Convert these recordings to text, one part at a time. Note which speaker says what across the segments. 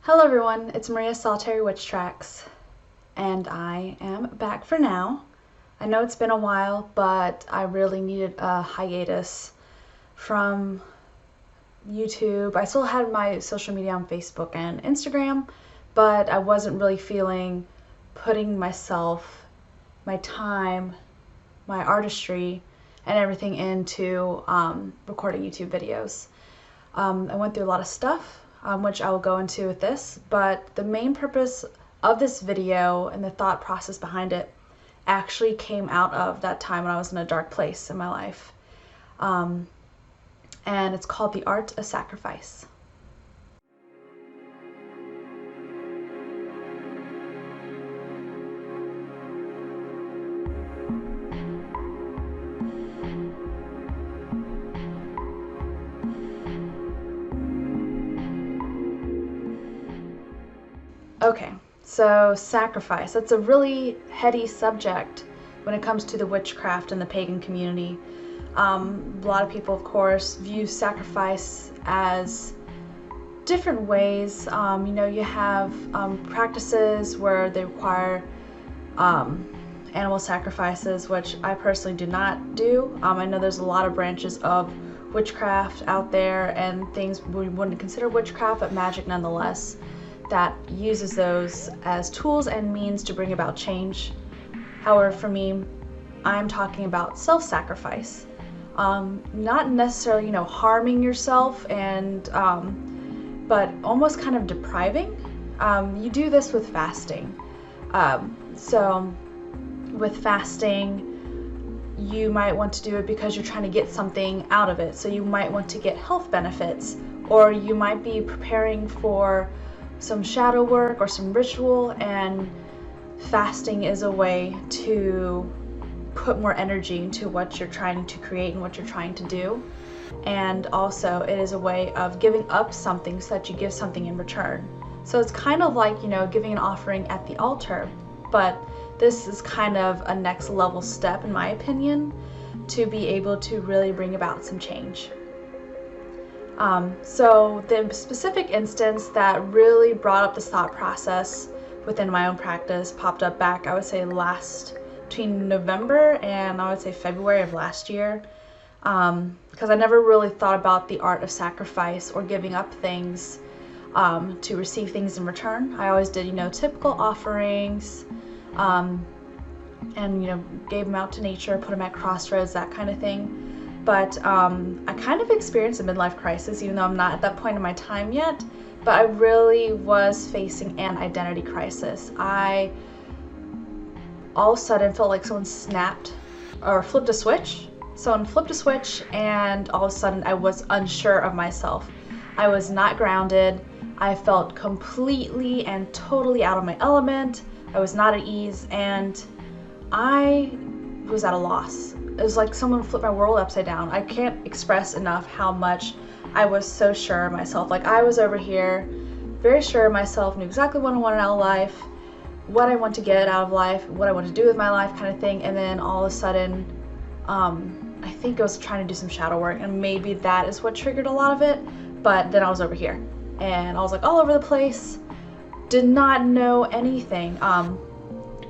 Speaker 1: Hello everyone, it's Maria Solitary Witch Tracks, and I am back for now. I know it's been a while, but I really needed a hiatus from YouTube. I still had my social media on Facebook and Instagram, but I wasn't really feeling putting myself, my time, my artistry, and everything into recording YouTube videos. I went through a lot of stuff, which I will go into with this, but the main purpose of this video and the thought process behind it actually came out of that time when I was in a dark place in my life. And it's called The Art of Sacrifice. Okay, so sacrifice. That's a really heady subject when it comes to the witchcraft and the pagan community. A lot of people, of course, view sacrifice as different ways. You have practices where they require animal sacrifices, which I personally do not do. I know there's a lot of branches of witchcraft out there and things we wouldn't consider witchcraft, but magic nonetheless, that uses those as tools and means to bring about change. However, for me, I'm talking about self-sacrifice. Not necessarily, harming yourself and but almost kind of depriving. You do this with fasting. So with fasting, you might want to do it because you're trying to get something out of it. So you might want to get health benefits, or you might be preparing for some shadow work or some ritual, and fasting is a way to put more energy into what you're trying to create and what you're trying to do. And also it is a way of giving up something so that you give something in return. So it's kind of like, giving an offering at the altar, but this is kind of a next level step, in my opinion, to be able to really bring about some change. So the specific instance that really brought up this thought process within my own practice popped up back, I would say, between November and I would say February of last year, because I never really thought about the art of sacrifice or giving up things to receive things in return. I always did, typical offerings, and gave them out to nature, put them at crossroads, that kind of thing. But I kind of experienced a midlife crisis, even though I'm not at that point in my time yet. But I really was facing an identity crisis. I all of a sudden felt like someone snapped or flipped a switch. Someone flipped a switch, and all of a sudden I was unsure of myself. I was not grounded. I felt completely and totally out of my element. I was not at ease, and I was at a loss. It was like someone flipped my world upside down. I can't express enough how much I was so sure of myself. Like, I was over here, very sure of myself, knew exactly what I wanted out of life, what I want to get out of life, what I want to do with my life, kind of thing. And then all of a sudden, I think I was trying to do some shadow work, and maybe that is what triggered a lot of it. But then I was over here, and I was like all over the place, did not know anything. And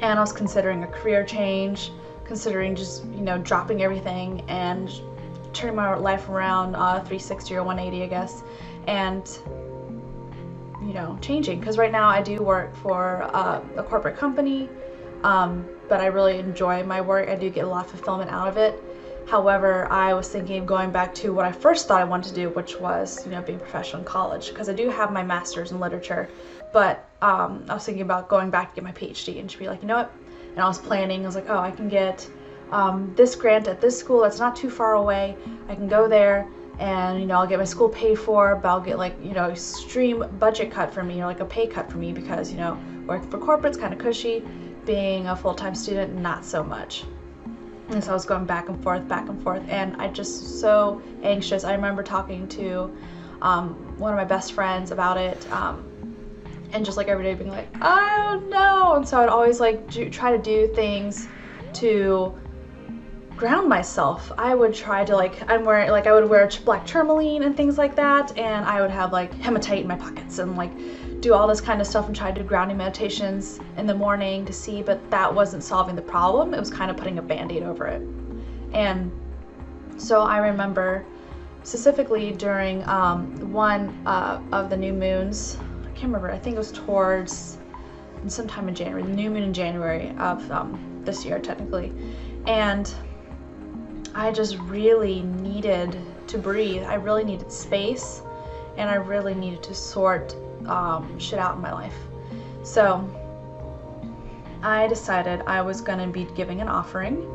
Speaker 1: I was considering a career change, considering just, dropping everything and turning my life around 360 or 180, I guess, and, changing. Because right now I do work for a corporate company, but I really enjoy my work. I do get a lot of fulfillment out of it. However, I was thinking of going back to what I first thought I wanted to do, which was, being professional in college, because I do have my master's in literature. But I was thinking about going back to get my PhD and just be like, you know what? And I was planning, I was like, oh, I can get this grant at this school that's not too far away. I can go there and, I'll get my school paid for, but I'll get extreme budget cut for me, or a pay cut for me, because, working for corporate's kind of cushy, being a full-time student, not so much. And so I was going back and forth, and I just so anxious. I remember talking to one of my best friends about it, and just every day being like, I don't know. And so I'd always try to do things to ground myself, I would try to I would wear black tourmaline and things like that, and I would have hematite in my pockets and do all this kind of stuff and try to do grounding meditations in the morning to see, but that wasn't solving the problem. It was kind of putting a band-aid over it. And so I remember specifically during one of the new moons, I can't remember, I think it was towards sometime in January, the new moon in January of this year technically, and I just really needed to breathe. I really needed space, and I really needed to sort shit out in my life. So I decided I was gonna be giving an offering.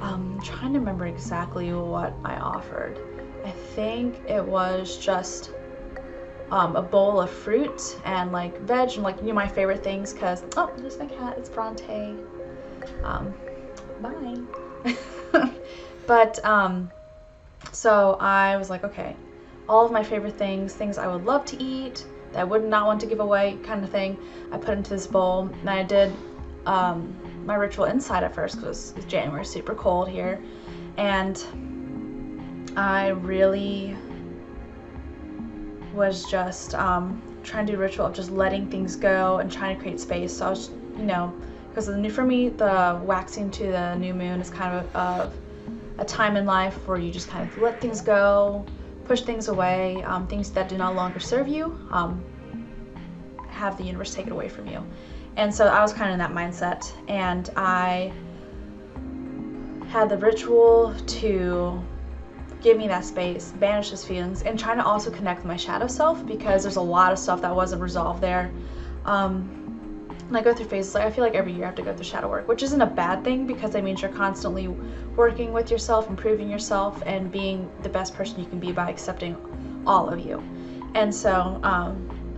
Speaker 1: I'm trying to remember exactly what I offered. I think it was just a bowl of fruit and veg and my favorite things, because oh, there's my cat, it's Bronte. Bye. But so I was like, okay, all of my favorite things I would love to eat that I would not want to give away, kind of thing, I put into this bowl. And I did my ritual inside at first because it's January, super cold here, and I really was just trying to do a ritual of just letting things go and trying to create space. So I was, because for me, the waxing to the new moon is kind of a time in life where you just kind of let things go, push things away, things that do no longer serve you, have the universe take it away from you. And so I was kind of in that mindset, and I had the ritual to give me that space, banish those feelings, and trying to also connect with my shadow self, because there's a lot of stuff that wasn't resolved there. And I go through phases, I feel like every year I have to go through shadow work, which isn't a bad thing, because it means you're constantly working with yourself, improving yourself, and being the best person you can be by accepting all of you. And so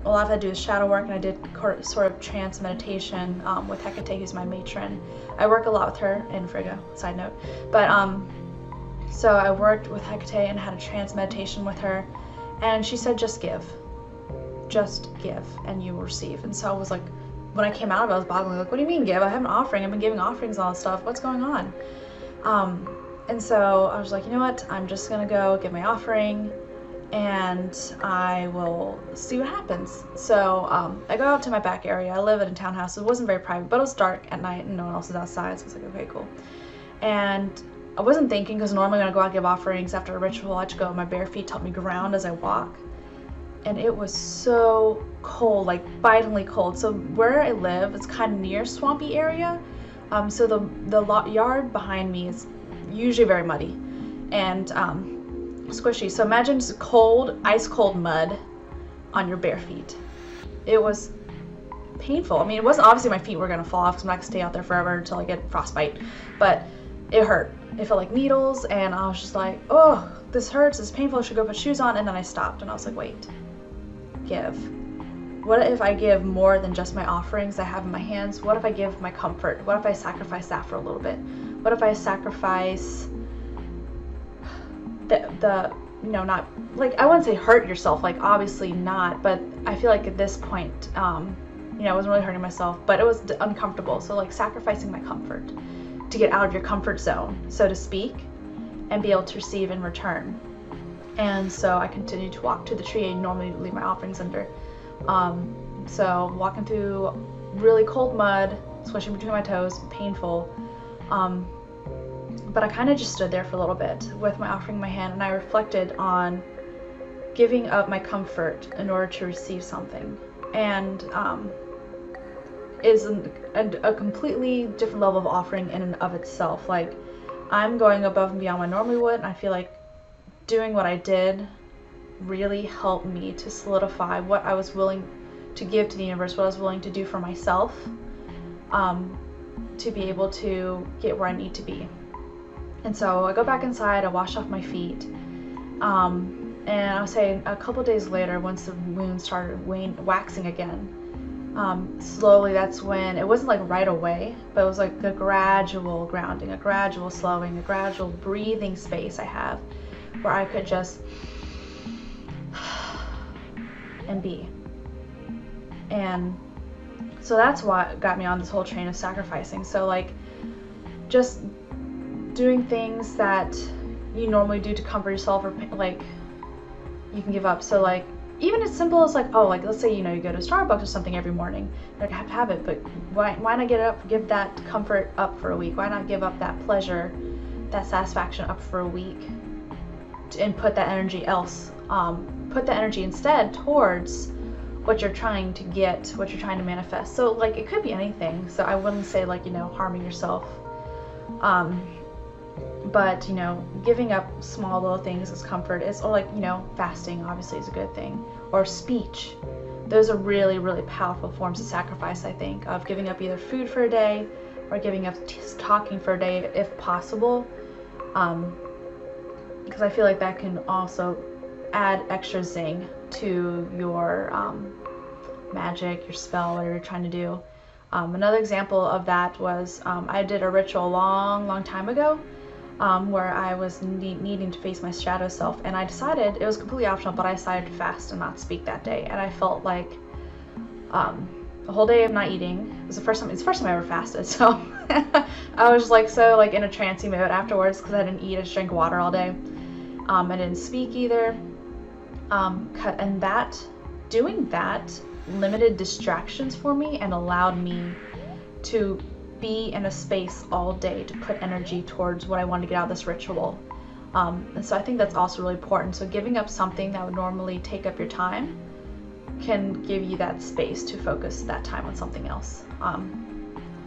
Speaker 1: a lot of that I do is shadow work, and I did sort of trance meditation with Hecate, who's my matron. I work a lot with her in Frigga, side note. But so I worked with Hecate and had a trance meditation with her, and she said, just give, and you will receive. And so I was like, when I came out of it, I was boggling, what do you mean give? I have an offering, I've been giving offerings and all this stuff, what's going on? And so I was like, you know what, I'm just gonna go give my offering, and I will see what happens. So I go out to my back area. I live in a townhouse, so it wasn't very private, but it was dark at night and no one else was outside, so I was like, okay, cool. And I wasn't thinking, because normally when I go out and give offerings after a ritual, I just go with my bare feet to help me ground as I walk. And it was so cold, bitingly cold. So where I live, it's kind of near swampy area. So the yard behind me is usually very muddy and squishy. So imagine just cold, ice cold mud on your bare feet. It was painful. I mean, it wasn't obviously my feet were gonna fall off, because I'm not gonna stay out there forever until I get frostbite, but it hurt. It felt like needles, and I was just like, oh, this hurts, it's painful, I should go put shoes on. And then I stopped and I was like, wait, give. What if I give more than just my offerings I have in my hands? What if I give my comfort? What if I sacrifice that for a little bit? What if I sacrifice the not, I wouldn't say hurt yourself, obviously not, but I feel like at this point, I wasn't really hurting myself, but it was uncomfortable. So sacrificing my comfort to get out of your comfort zone, so to speak, and be able to receive in return. And so I continued to walk to the tree I normally leave my offerings under. So walking through really cold mud, swishing between my toes, painful. But I kind of just stood there for a little bit with my offering in my hand, and I reflected on giving up my comfort in order to receive something. And is a completely different level of offering in and of itself. I'm going above and beyond what I normally would, and I feel like doing what I did really helped me to solidify what I was willing to give to the universe, what I was willing to do for myself, to be able to get where I need to be. And so I go back inside, I wash off my feet, and I would say a couple days later, once the moon started waxing again, slowly, that's when, it wasn't right away, but it was a gradual grounding, a gradual slowing, a gradual breathing space I have, where I could just and be. And so that's what got me on this whole train of sacrificing. So just doing things that you normally do to comfort yourself, or like you can give up. So like even as simple as like, oh, like let's say, you know, you go to Starbucks or something every morning, like I have to have it, but why not get it up, give that comfort up for a week? Why not give up that pleasure, that satisfaction up for a week, and put that energy instead towards what you're trying to get, what you're trying to manifest. So like it could be anything. So I wouldn't say like, you know, harming yourself. But you know, giving up small little things as comfort is, or like, you know, fasting obviously is a good thing, or speech. Those are really, really powerful forms of sacrifice, I think, of giving up either food for a day or giving up talking for a day if possible, because I feel like that can also add extra zing to your magic, your spell, whatever you're trying to do. Another example of that was I did a ritual a long time ago, where I was needing to face my shadow self, and I decided, it was completely optional, but I decided to fast and not speak that day. And I felt like a whole day of not eating. It's the first time I ever fasted, so I was like so like in a trancy mode afterwards, because I didn't eat. I just drank water all day. I didn't speak either, and doing that limited distractions for me and allowed me to be in a space all day to put energy towards what I wanted to get out of this ritual. And so I think that's also really important. So giving up something that would normally take up your time can give you that space to focus that time on something else.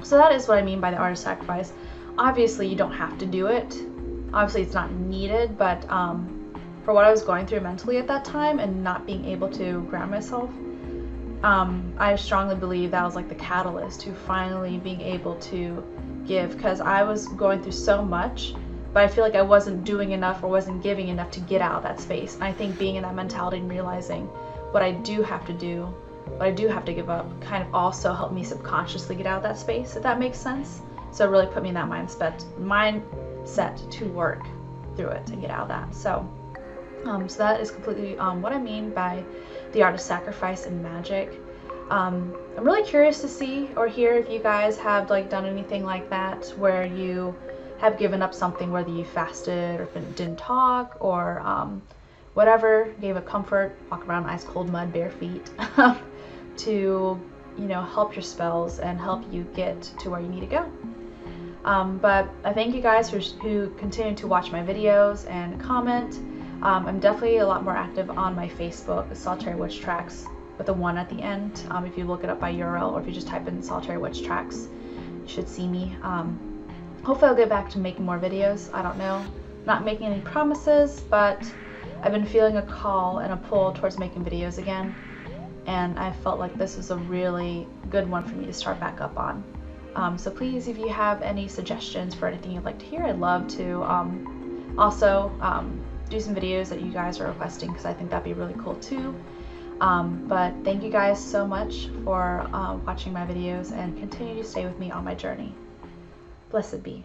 Speaker 1: So that is what I mean by the art of sacrifice. Obviously you don't have to do it. Obviously it's not needed, but for what I was going through mentally at that time and not being able to ground myself, I strongly believe that was like the catalyst to finally being able to give, because I was going through so much, but I feel like I wasn't doing enough or wasn't giving enough to get out of that space. And I think being in that mentality and realizing what I do have to do, what I do have to give up, kind of also helped me subconsciously get out of that space, if that makes sense. So it really put me in that mindset to work through it and get out of that. So that is completely what I mean by the art of sacrifice and magic. I'm really curious to see or hear if you guys have like done anything like that, where you have given up something, whether you fasted or didn't talk or whatever, gave up comfort, walk around ice cold mud bare feet to, you know, help your spells and help you get to where you need to go. But I thank you guys who continue to watch my videos and comment. I'm definitely a lot more active on my Facebook, the Solitary Witch Tracks, with a 1 at the end. If you look it up by URL, or if you just type in Solitary Witch Tracks, you should see me. Hopefully I'll get back to making more videos. I don't know. Not making any promises, but I've been feeling a call and a pull towards making videos again. And I felt like this is a really good one for me to start back up on. So please, if you have any suggestions for anything you'd like to hear, I'd love to also do some videos that you guys are requesting, because I think that'd be really cool too. But thank you guys so much for watching my videos, and continue to stay with me on my journey. Blessed be.